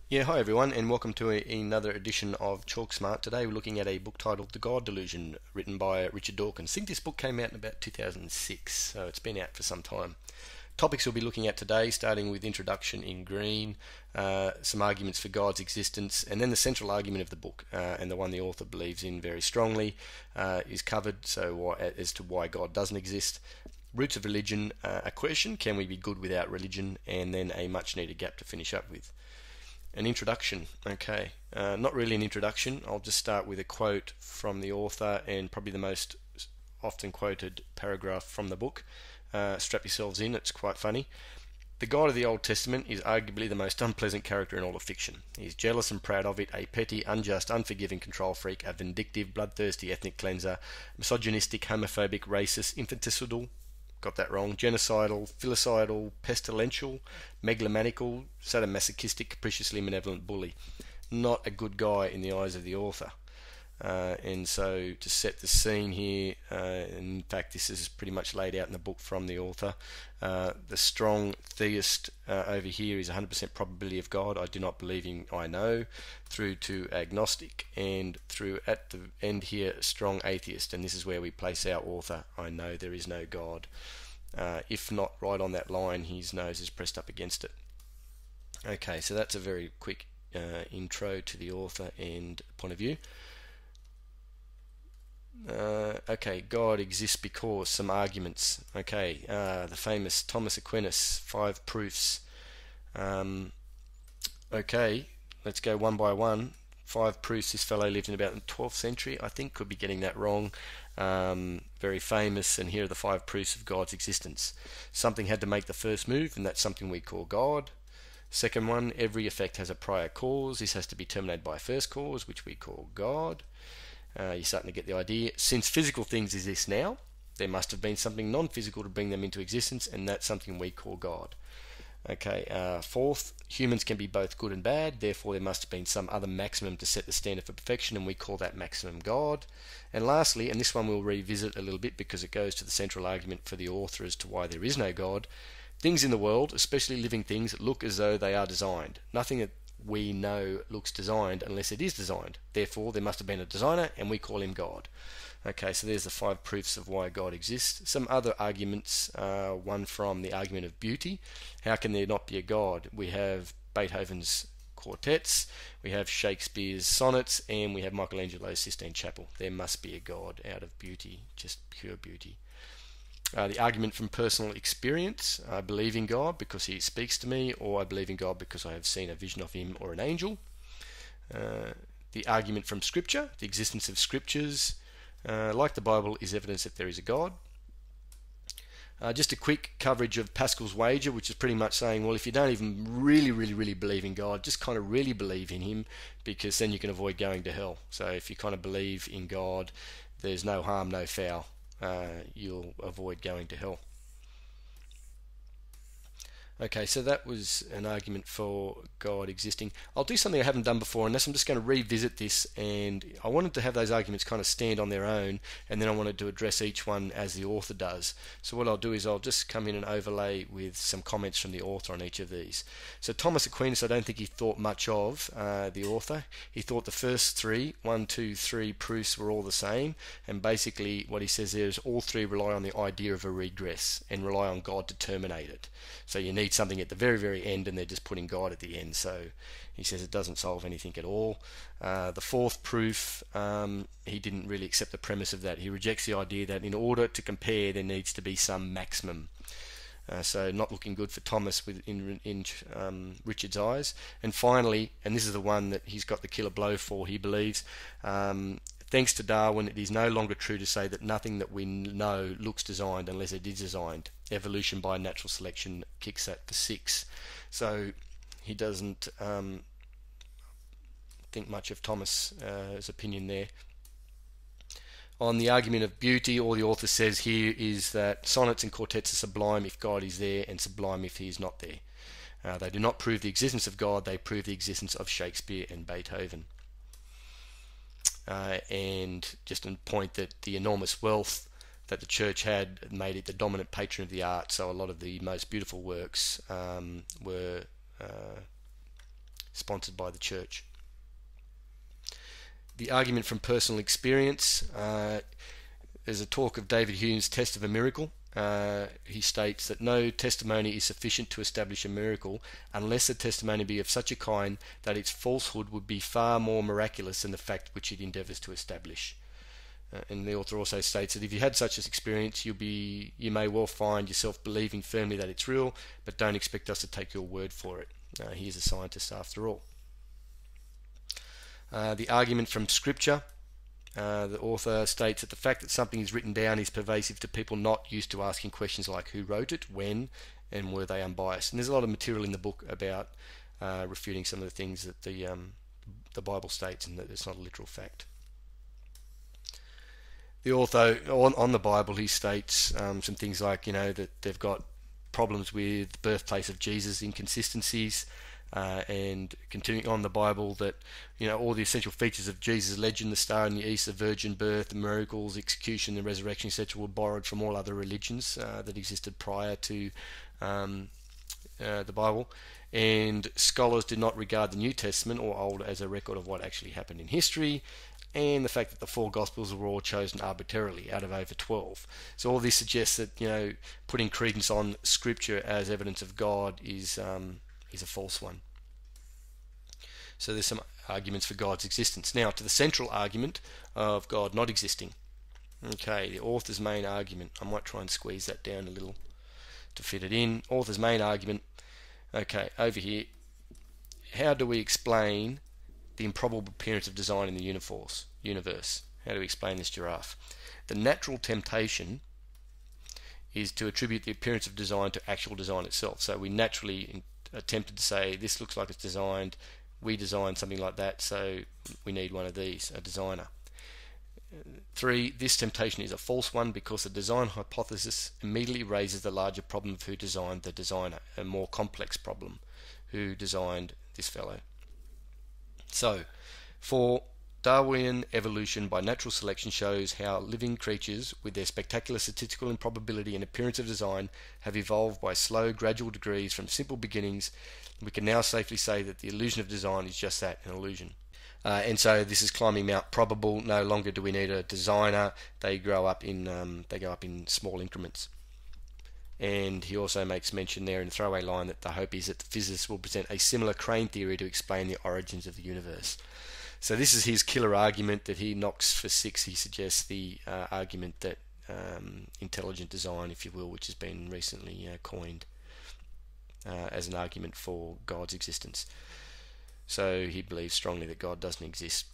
Yeah, hi everyone, and welcome to another edition of Chalksmart. Today we're looking at a book titled The God Delusion, written by Richard Dawkins. I think this book came out in about 2006, so it's been out for some time. Topics we'll be looking at today, starting with introduction in green, some arguments for God's existence, and then the central argument of the book, and the one the author believes in very strongly, is covered, as to why God doesn't exist. Roots of religion, a question, can we be good without religion, and then a much needed gap to finish up with. An introduction. Okay, not really an introduction. I'll just start with a quote from the author and probably the most often quoted paragraph from the book. Strap yourselves in, it's quite funny. The God of the Old Testament is arguably the most unpleasant character in all of fiction. He is jealous and proud of it, a petty, unjust, unforgiving control freak, a vindictive, bloodthirsty ethnic cleanser, misogynistic, homophobic, racist, infanticidal, got that wrong, genocidal, filicidal, pestilential, megalomaniacal, sadomasochistic, capriciously malevolent bully. Not a good guy in the eyes of the author. And so to set the scene here, in fact this is pretty much laid out in the book from the author, the strong theist over here is 100% probability of God, I do not believe in, I know, through to agnostic, and through at the end here strong atheist, and this is where we place our author, I know there is no God. If not right on that line, his nose is pressed up against it. Okay, so that's a very quick intro to the author and point of view. Okay, God exists because some arguments. Okay, the famous Thomas Aquinas, 5 proofs. Okay, let's go one by one. 5 proofs. This fellow lived in about the 12th century, I think, could be getting that wrong. Very famous, and here are the 5 proofs of God's existence. Something had to make the first move, and that's something we call God. Second one, every effect has a prior cause. This has to be terminated by a first cause, which we call God. You're starting to get the idea. Since physical things exist now, there must have been something non-physical to bring them into existence, and that's something we call God. Okay, fourth, humans can be both good and bad, therefore there must have been some other maximum to set the standard for perfection, and we call that maximum God. And lastly, and this one we'll revisit a little bit because it goes to the central argument for the author as to why there is no God, things in the world, especially living things, look as though they are designed. Nothing that we know looks designed unless it is designed. Therefore, there must have been a designer, and we call him God. Okay, so there's the 5 proofs of why God exists. Some other arguments, one from the argument of beauty. How can there not be a God? We have Beethoven's quartets, we have Shakespeare's sonnets, and we have Michelangelo's Sistine Chapel. There must be a God out of beauty, just pure beauty. The argument from personal experience, I believe in God because he speaks to me, or I believe in God because I have seen a vision of him or an angel. The argument from scripture, the existence of scriptures, like the Bible, is evidence that there is a God. Just a quick coverage of Pascal's wager, which is pretty much saying, well, if you don't even really believe in God, just kind of really believe in him, because then you can avoid going to hell. So if you kind of believe in God, there's no harm, no foul. You'll avoid going to hell. Okay, so that was an argument for God existing. I'll do something I haven't done before, and I'm just going to revisit this, and I wanted to have those arguments kind of stand on their own, and then I wanted to address each one as the author does. So what I'll do is I'll just come in and overlay with some comments from the author on each of these. So Thomas Aquinas, I don't think he thought much of, the author. He thought the first 3, 1, 2, 3 proofs were all the same, and basically what he says there is all 3 rely on the idea of a regress and rely on God to terminate it. So you need something at the very end, and they're just putting God at the end. So he says it doesn't solve anything at all. The 4th proof, he didn't really accept the premise of that. He rejects the idea that in order to compare there needs to be some maximum. So not looking good for Thomas in Richard's eyes. And finally, and this is the one that he's got the killer blow for, he believes, thanks to Darwin, it is no longer true to say that nothing that we know looks designed unless it is designed. Evolution by natural selection kicks that for 6. So he doesn't think much of Thomas' opinion there. On the argument of beauty, all the author says here is that sonnets and quartets are sublime if God is there, and sublime if he is not there. They do not prove the existence of God, they prove the existence of Shakespeare and Beethoven. And just a point that the enormous wealth that the church had made it the dominant patron of the arts, so a lot of the most beautiful works were sponsored by the church. The argument from personal experience. There's a talk of David Hume's test of a miracle. He states that no testimony is sufficient to establish a miracle unless the testimony be of such a kind that its falsehood would be far more miraculous than the fact which it endeavours to establish. And the author also states that if you had such an experience, you may well find yourself believing firmly that it's real, but don't expect us to take your word for it. He is a scientist after all. The argument from Scripture. The author states that the fact that something is written down is pervasive to people not used to asking questions like who wrote it, when, and were they unbiased. And there's a lot of material in the book about refuting some of the things that the Bible states, and that it's not a literal fact. The author on the Bible, he states some things like, that they've got problems with the birthplace of Jesus, inconsistencies, and continuing on the Bible, that all the essential features of Jesus' legend, the star in the east, the virgin birth, the miracles, execution, the resurrection, etc., were borrowed from all other religions that existed prior to the Bible. And scholars did not regard the New Testament or Old as a record of what actually happened in history, and the fact that the 4 Gospels were all chosen arbitrarily out of over 12. So all this suggests that putting credence on Scripture as evidence of God is a false one. So there's some arguments for God's existence. Now to the central argument of God not existing. Okay, the author's main argument. I might try and squeeze that down a little to fit it in. Author's main argument. Okay, over here. How do we explain the improbable appearance of design in the universe? How do we explain this giraffe? The natural temptation is to attribute the appearance of design to actual design itself. So we naturally attempted to say this looks like it's designed, we designed something like that, so we need one of these, a designer. 3, this temptation is a false one because the design hypothesis immediately raises the larger problem of who designed the designer, a more complex problem, who designed this fellow. So 4, Darwinian evolution by natural selection shows how living creatures, with their spectacular statistical improbability and appearance of design, have evolved by slow, gradual degrees from simple beginnings. We can now safely say that the illusion of design is just that, an illusion. And so this is climbing Mount Probable. No longer do we need a designer. They go up in small increments. And he also makes mention there in a throwaway line that the hope is that the physicists will present a similar crane theory to explain the origins of the universe. So this is his killer argument that he knocks for 6. He suggests the argument that intelligent design, if you will, which has been recently coined as an argument for God's existence. So he believes strongly that God doesn't exist.